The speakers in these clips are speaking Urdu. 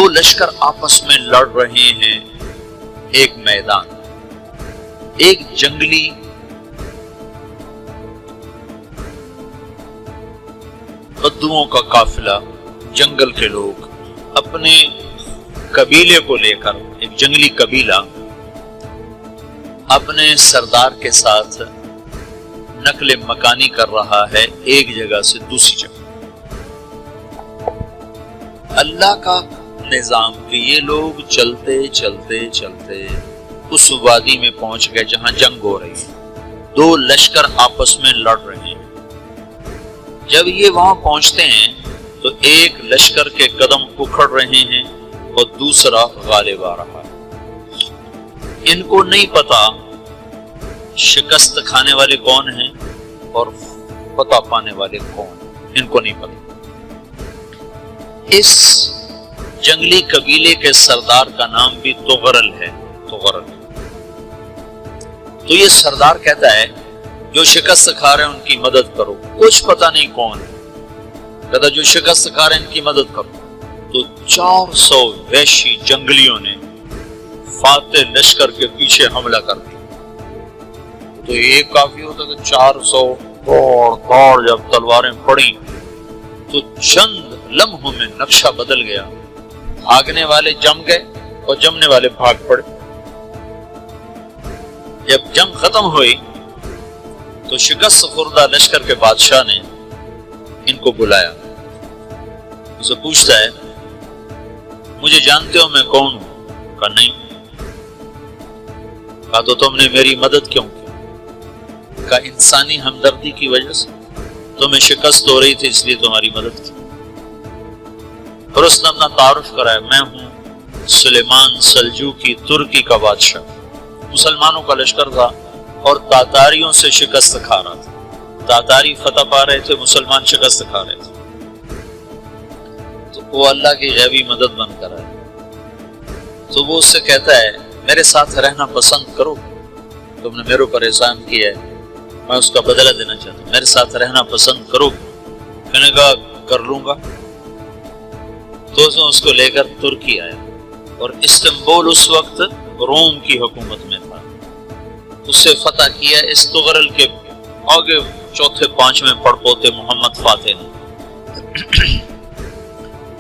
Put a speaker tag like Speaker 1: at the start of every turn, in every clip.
Speaker 1: دو لشکر آپس میں لڑ رہے ہیں ایک میدان، ایک جنگلی بدوؤں کا قافلہ، جنگل کے لوگ اپنے قبیلے کو لے کر، ایک جنگلی قبیلہ اپنے سردار کے ساتھ نقل مکانی کر رہا ہے ایک جگہ سے دوسری جگہ۔ اللہ کا نظام کہ یہ لوگ چلتے چلتے چلتے اس وادی میں پہنچ گئے جہاں جنگ ہو رہی ہے، دو لشکر آپس میں لڑ رہے ہیں۔ جب یہ وہاں پہنچتے ہیں تو ایک لشکر کے قدم اکھڑ رہے ہیں اور دوسرا غالب آ رہا ہے۔ ان کو نہیں پتا شکست کھانے والے کون ہیں اور فتح پانے والے کون ہیں، ان کو نہیں پتا۔ اس جنگلی قبیلے کے سردار کا نام بھی تغرل ہے، تغرل۔ تو یہ سردار کہتا ہے جو شکست کھا رہے ہیں ان کی مدد کرو، کچھ پتا نہیں کون ہے، کہتا جو شکست کھا رہے ہیں ان کی مدد کرو۔ تو 400 وحشی جنگلیوں نے فاتح لشکر کے پیچھے حملہ کر دیا۔ تو ایک کافی ہوتا کہ 400 دوڑ جب تلواریں پڑیں تو چند لمحوں میں نقشہ بدل گیا، بھاگنے والے جم گئے اور جمنے والے بھاگ پڑے۔ جب جنگ ختم ہوئی تو شکست خوردہ لشکر کے بادشاہ نے ان کو بلایا، اسے پوچھتا ہے مجھے جانتے ہو میں کون ہوں؟ کہا نہیں۔ کہا تو تم نے میری مدد کیوں کی؟ کہا انسانی ہمدردی کی وجہ سے، تمہیں شکست ہو رہی تھی اس لیے تمہاری مدد کی۔ اور اس نے اپنا تعارف کرایا، میں ہوں سلیمان سلجوقی ترکی کا بادشاہ، مسلمانوں کا لشکر تھا اور تاتاریوں سے شکست کھا رہا تھا، تاتاری فتح پا رہے تھے، مسلمان شکست کھا رہے تھے۔ تو وہ اللہ کی غیبی مدد بن کر آئے۔ تو وہ اس سے کہتا ہے میرے ساتھ رہنا پسند کرو، تم نے میرے اوپر احسان کیا ہے، میں اس کا بدلہ دینا چاہتا ہوں، میرے ساتھ رہنا پسند کرو؟ میں نے کہا کر لوں گا۔ تو اس کو لے کر ترکی آیا اور استنبول اس وقت روم کی حکومت میں تھا، اسے فتح کیا اس تغرل کے آگے چوتھے پانچویں پڑپوتے محمد فاتح نے۔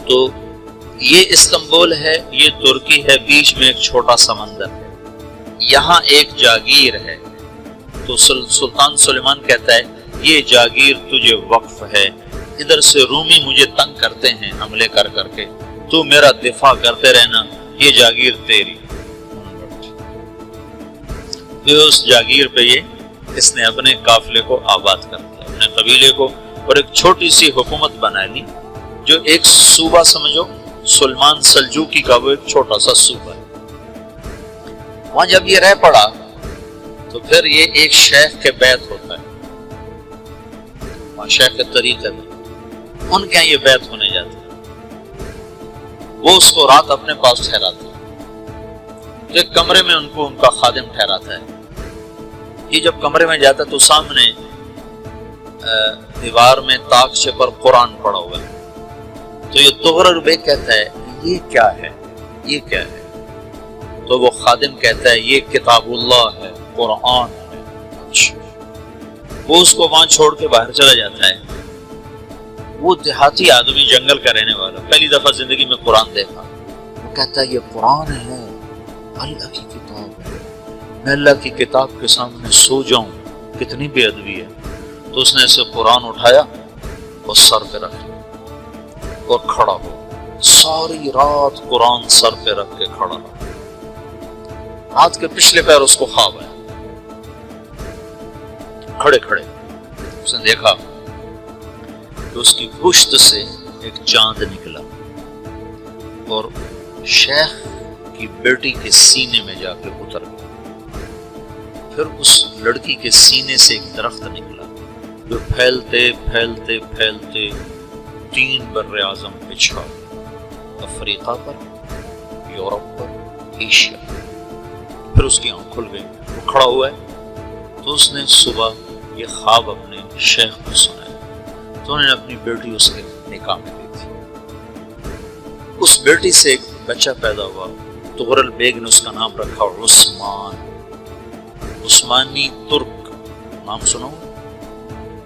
Speaker 1: تو یہ استنبول ہے، یہ ترکی ہے، بیچ میں ایک چھوٹا سمندر ہے، یہاں ایک جاگیر ہے۔ تو سلطان سلیمان کہتا ہے یہ جاگیر تجھے وقف ہے، ادھر سے رومی مجھے تنگ کرتے ہیں حملے کر کر کے، تو میرا دفاع کرتے رہنا، یہ جاگیر تیری۔ اس جاگیر پہ اس نے اپنے قافلے کو آباد کر دیا، اپنے قبیلے کو، اور ایک چھوٹی سی حکومت بنا لی جو ایک صوبہ سمجھو، سلمان سلجوقی کا وہ ایک چھوٹا سا صوبہ ہے۔ وہاں جب یہ رہ پڑا تو پھر یہ ایک شیخ کے بیت ہوتا ہے، وہاں شیخ کے طریقے میں ان کے یہ بیت ہونے جاتے ہیں، وہ اس کو رات اپنے پاس ٹھہراتے ہیں، ایک کمرے میں ان کو ان کا خادم ٹھہراتا ہے۔ یہ جب کمرے میں جاتا ہے تو سامنے دیوار میں تاکچے پر قرآن پڑا ہوا ہے۔ تو یہ تغرل بیگ کہتا ہے یہ کیا ہے، یہ کیا ہے؟ تو وہ خادم کہتا ہے یہ کتاب اللہ ہے، قرآن ہے۔ وہ اس کو وہاں چھوڑ کے باہر چلا جاتا ہے۔ وہ دیہاتی آدمی، جنگل کا رہنے والا، پہلی دفعہ زندگی میں قرآن دیکھا، وہ کہتا ہے یہ قرآن ہے، اللہ کی کتاب ہے، میں اللہ کی کتاب کے سامنے سو جاؤں، کتنی بے ادبی ہے۔ تو اس نے اسے قرآن اٹھایا اور سر پہ رکھ لیا اور کھڑا ہو، ساری رات قرآن سر پہ رکھ کے کھڑا رہا۔ رات کے پچھلے پیر اس کو خواب آیا، کھڑے کھڑے اس نے دیکھا کہ اس کی پشت سے ایک چاند نکلا اور شیخ کی بیٹی کے سینے میں جا کے اتر گیا۔ پھر اس لڑکی کے سینے سے ایک درخت نکلا جو پھیلتے پھیلتے پھیلتے 3 بر اعظم پہ چھا، افریقہ پر، یورپ پر، ایشیا۔ پھر اس کی آنکھ کھل گئی، وہ کھڑا ہوا ہے۔ تو اس نے صبح یہ خواب اپنے شیخ کو سنایا، تو انہوں نے اپنی بیٹی اس کے نکاح میں دی تھی۔ اس بیٹی سے ایک بچہ پیدا ہوا، تغرل بیگ نے اس کا نام رکھا عثمان، عثمانی ترک نام سنو،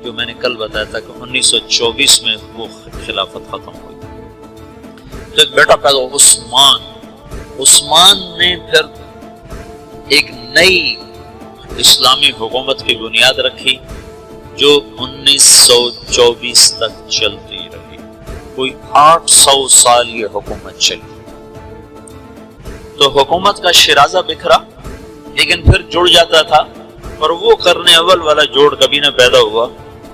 Speaker 1: جو میں نے کل بتایا تھا کہ 1924 میں وہ خلافت ختم ہوئی۔ تو ایک بیٹا پیدا ہوا عثمان، عثمان نے پھر ایک نئی اسلامی حکومت کی بنیاد رکھی جو 1924 تک چلتی رہی، کوئی 800 سال یہ حکومت چلی۔ تو حکومت کا شرازہ بکھرا لیکن پھر جڑ جاتا تھا، اور وہ کرنے اول والا جوڑ کبھی نہ پیدا ہوا،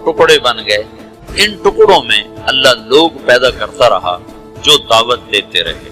Speaker 1: ٹکڑے بن گئے۔ ان ٹکڑوں میں اللہ لوگ پیدا کرتا رہا جو دعوت دیتے رہے۔